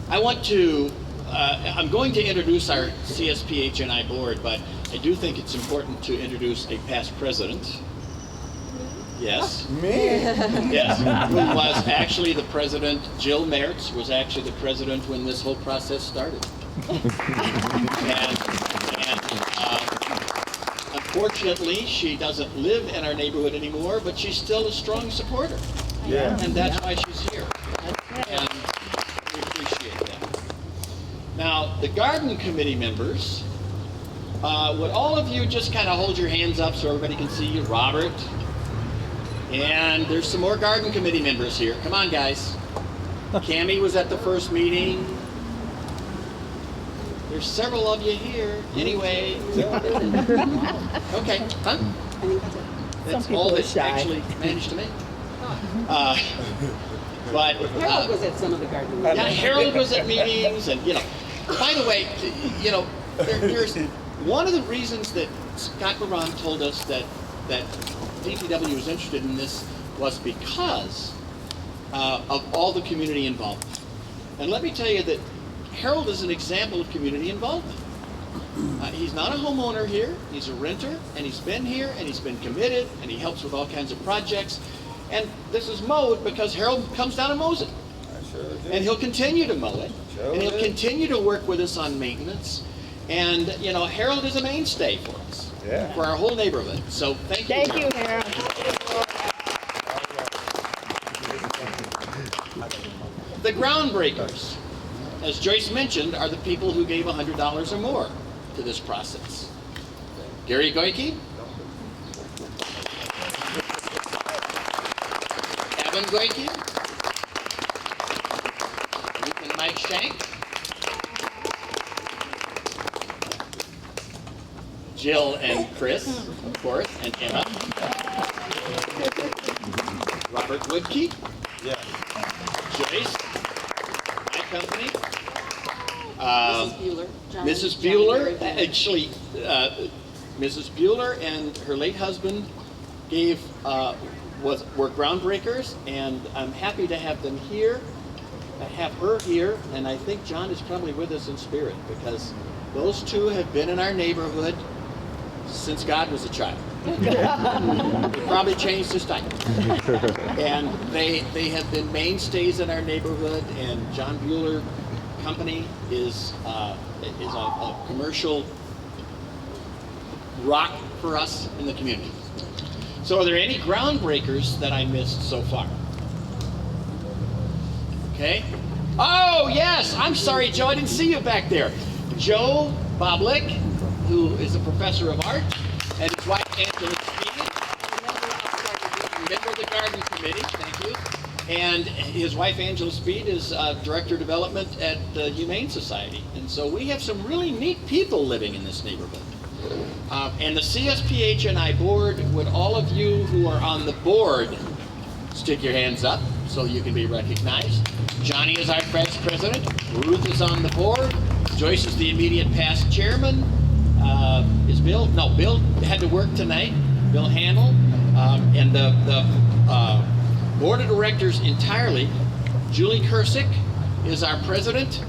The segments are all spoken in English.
I want to, I'm going to introduce our CSPHNI board, but I do think it's important to introduce a past president. Yes. Me? Yes, who was actually the president. Jill Mertz was actually the president when this whole process started. and unfortunately, she doesn't live in our neighborhood anymore, but she's still a strong supporter. Yeah. And that's why she's here. And we appreciate that. Now, the garden committee members, would all of you just kind of hold your hands up so everybody can see you? Robert. And there's some more garden committee members here. Come on, guys. Cammie was at the first meeting. There's several of you here. Anyway. Okay. Huh? That's all that actually managed to make. But Harold was at some of the garden meetings. Yeah, Harold was at meetings, and by the way, there's one of the reasons that Scott Baran told us that DPW was interested in this was because of all the community involvement. And let me tell you that Harold is an example of community involvement. He's not a homeowner here, he's a renter, and he's been here, and he's been committed, and he helps with all kinds of projects. And this is mowed because Harold comes down and mows it. And he'll continue to mow it, and he'll continue to work with us on maintenance. And, Harold is a mainstay for us, for our whole neighborhood. So thank you. Thank you, Harold. The groundbreakers, as Joyce mentioned, are the people who gave $100 or more to this process. Gary Goike, Evan Goike, Ruth and Mike Shank, Jill and Chris, of course, and Emma, Robert Woodkey, Joyce, my company, Mrs. Bueller, actually, Mrs. Bueller and her late husband were groundbreakers, and I'm happy to have them here, have her here, and I think John is probably with us in spirit because those two have been in our neighborhood since God was a child. He probably changed his title. And they have been mainstays in our neighborhood, and John Bueller Company is a commercial rock for us in the community. So are there any groundbreakers that I missed so far? Okay. Oh, yes. I'm sorry, Joe. I didn't see you back there. Joe Boblick, who is a professor of art, and his wife, Angela Speed, member of the garden committee. Thank you. And his wife, Angela Speed, is director of development at the Humane Society. And so we have some really neat people living in this neighborhood. And the CSPHNI board, would all of you who are on the board stick your hands up so you can be recognized? Johnny is our president. Ruth is on the board. Joyce is the immediate past chairman. Is Bill? No, Bill had to work tonight. Bill Handel. And the board of directors entirely, Julie Kursick is our president.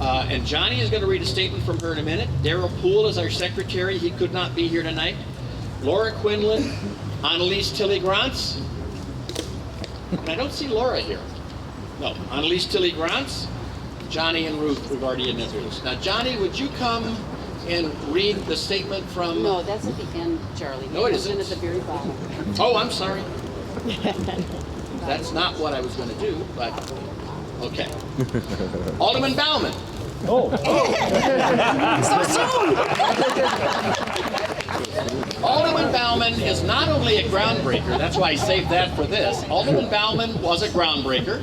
And Johnny is going to read a statement from her in a minute. Darrell Poole is our secretary. He could not be here tonight. Laura Quinlan, Annalise Tilly-Grantz. And I don't see Laura here. No, Annalise Tilly-Grantz, Johnny and Ruth, we've already introduced. Now, Johnny, would you come and read the statement from... No, that's at the end, Charlie. No, it isn't. At the very bottom. Oh, I'm sorry. That's not what I was going to do, but okay. Alderman Bauman. Oh. So soon! Alderman Bauman is not only a groundbreaker, that's why I saved that for this. Alderman Bauman was a groundbreaker,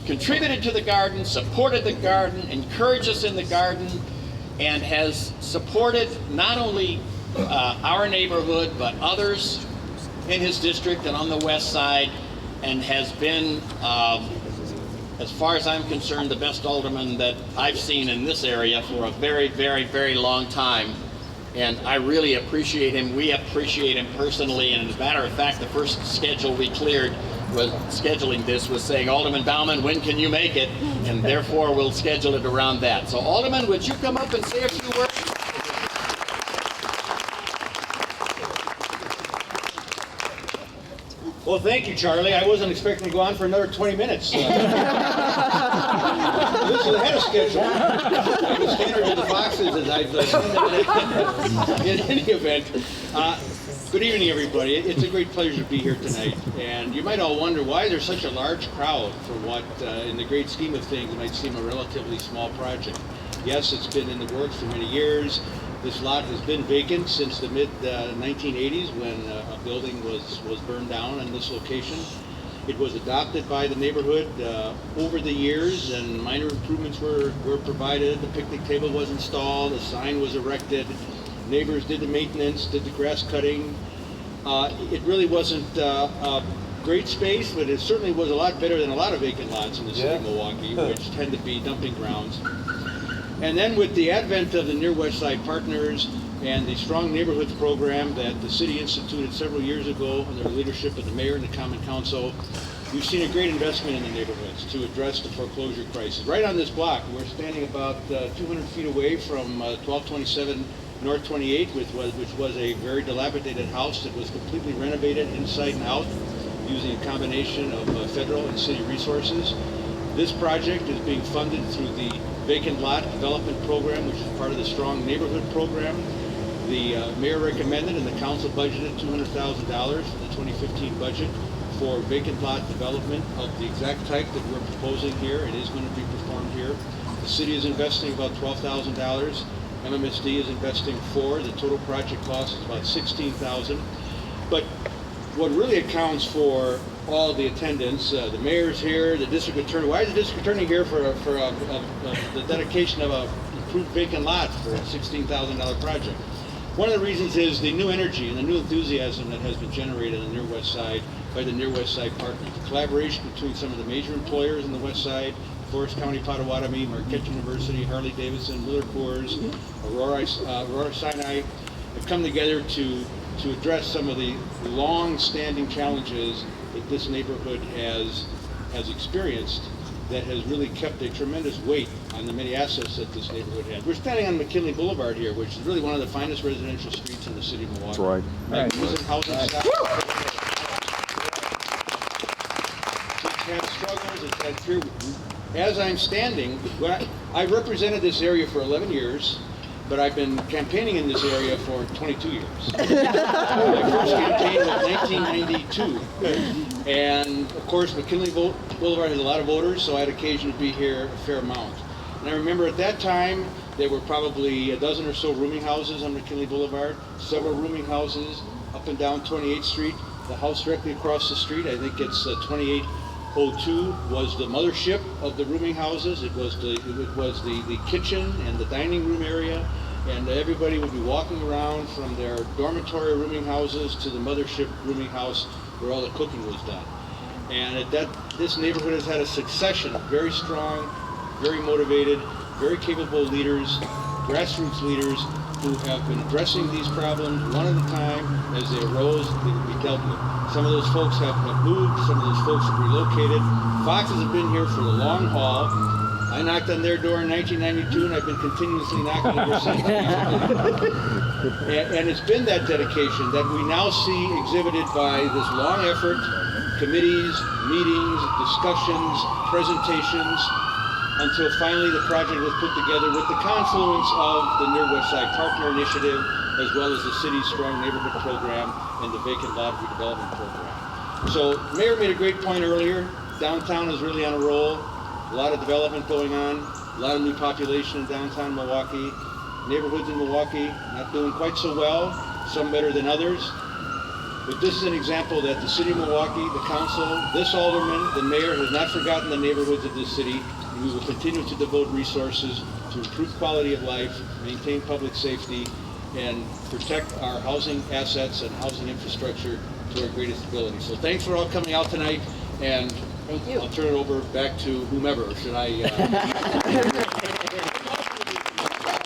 contributed to the garden, supported the garden, encouraged us in the garden, and has supported not only our neighborhood, but others in his district and on the west side, and has been, as far as I'm concerned, the best alderman that I've seen in this area for a very, very, very long time. And I really appreciate him. We appreciate him personally. And as a matter of fact, the first schedule we cleared, was scheduling this was saying, Alderman Bauman, when can you make it? And therefore we'll schedule it around that. So Alderman, would you come up and say a few words? Well, thank you, Charlie. I wasn't expecting to go on for another 20 minutes. This is ahead of schedule. I was standard to the Foxes as I've seen them in any event. Good evening, everybody. It's a great pleasure to be here tonight. And you might all wonder why there's such a large crowd for what, in the great scheme of things, might seem a relatively small project. Yes, it's been in the works for many years. This lot has been vacant since the mid-1980s when a building was burned down in this location. It was adopted by the neighborhood over the years, and minor improvements were provided. The picnic table was installed, a sign was erected, neighbors did the maintenance, did the grass cutting. It really wasn't a great space, but it certainly was a lot better than a lot of vacant lots in the city of Milwaukee, which tend to be dumping grounds. And then with the advent of the Near West Side Partners and the Strong Neighborhoods program that the city instituted several years ago under the leadership of the mayor and the common council, we've seen a great investment in the neighborhoods to address the foreclosure crisis. Right on this block, we're standing about 200 feet away from 1227 North 28, which was a very dilapidated house that was completely renovated inside and out using a combination of federal and city resources. This project is being funded through the Vacant Lot Development Program, which is part of the Strong Neighborhood Program. The mayor recommended and the council budgeted $200,000 for the 2015 budget for vacant lot development of the exact type that we're proposing here. It is going to be performed here. The city is investing about $12,000. MMSD is investing $4,000. The total project cost is about $16,000. But what really accounts for all the attendance, the mayor's here, the district attorney. Why is the district attorney here for the dedication of a improved vacant lot for a $16,000 project? One of the reasons is the new energy and the new enthusiasm that has been generated on the Near West Side by the Near West Side Partners. The collaboration between some of the major employers in the West Side, Forest County Potawatomi, Marquette University, Harley-Davidson, Willard Coors, Aurora Sinai, have come together to address some of the long-standing challenges that this neighborhood has experienced that has really kept a tremendous weight on the many assets that this neighborhood has. We're standing on McKinley Boulevard here, which is really one of the finest residential streets in the city of Milwaukee. That's right. Magnificent housing stock. It's had struggles, it's had fear. As I'm standing, I've represented this area for 11 years. But I've been campaigning in this area for 22 years. My first campaign was 1992. And of course, McKinley Boulevard has a lot of voters, so I had occasion to be here a fair amount. And I remember at that time, there were probably a dozen or so rooming houses on McKinley Boulevard, several rooming houses up and down 28th Street. The house directly across the street, I think it's 2802, was the mothership of the rooming houses. It was the kitchen and the dining room area, and everybody would be walking around from their dormitory rooming houses to the mothership rooming house where all the cooking was done. And this neighborhood has had a succession of very strong, very motivated, very capable leaders, grassroots leaders who have been addressing these problems one at a time as they arose, they would be dealt with. Some of those folks have moved, some of those folks have relocated. Foxes have been here for the long haul. I knocked on their door in 1992, and I've been continuously knocking ever since. And it's been that dedication that we now see exhibited by this long effort, committees, meetings, discussions, presentations, until finally the project was put together with the confluence of the Near West Side Partner Initiative, as well as the city's Strong Neighborhood Program and the Vacant Lot Redevelopment Program. So, Mayor made a great point earlier. Downtown is really on a roll. A lot of development going on. A lot of new population in downtown Milwaukee. Neighborhoods in Milwaukee not doing quite so well. Some better than others. But this is an example that the city of Milwaukee, the council, this alderman, the mayor has not forgotten the neighborhoods of this city. And we will continue to devote resources to improve quality of life, maintain public safety, and protect our housing assets and housing infrastructure to our greatest ability. So thanks for all coming out tonight, and Thank you. I'll turn it over back to whomever. Should I?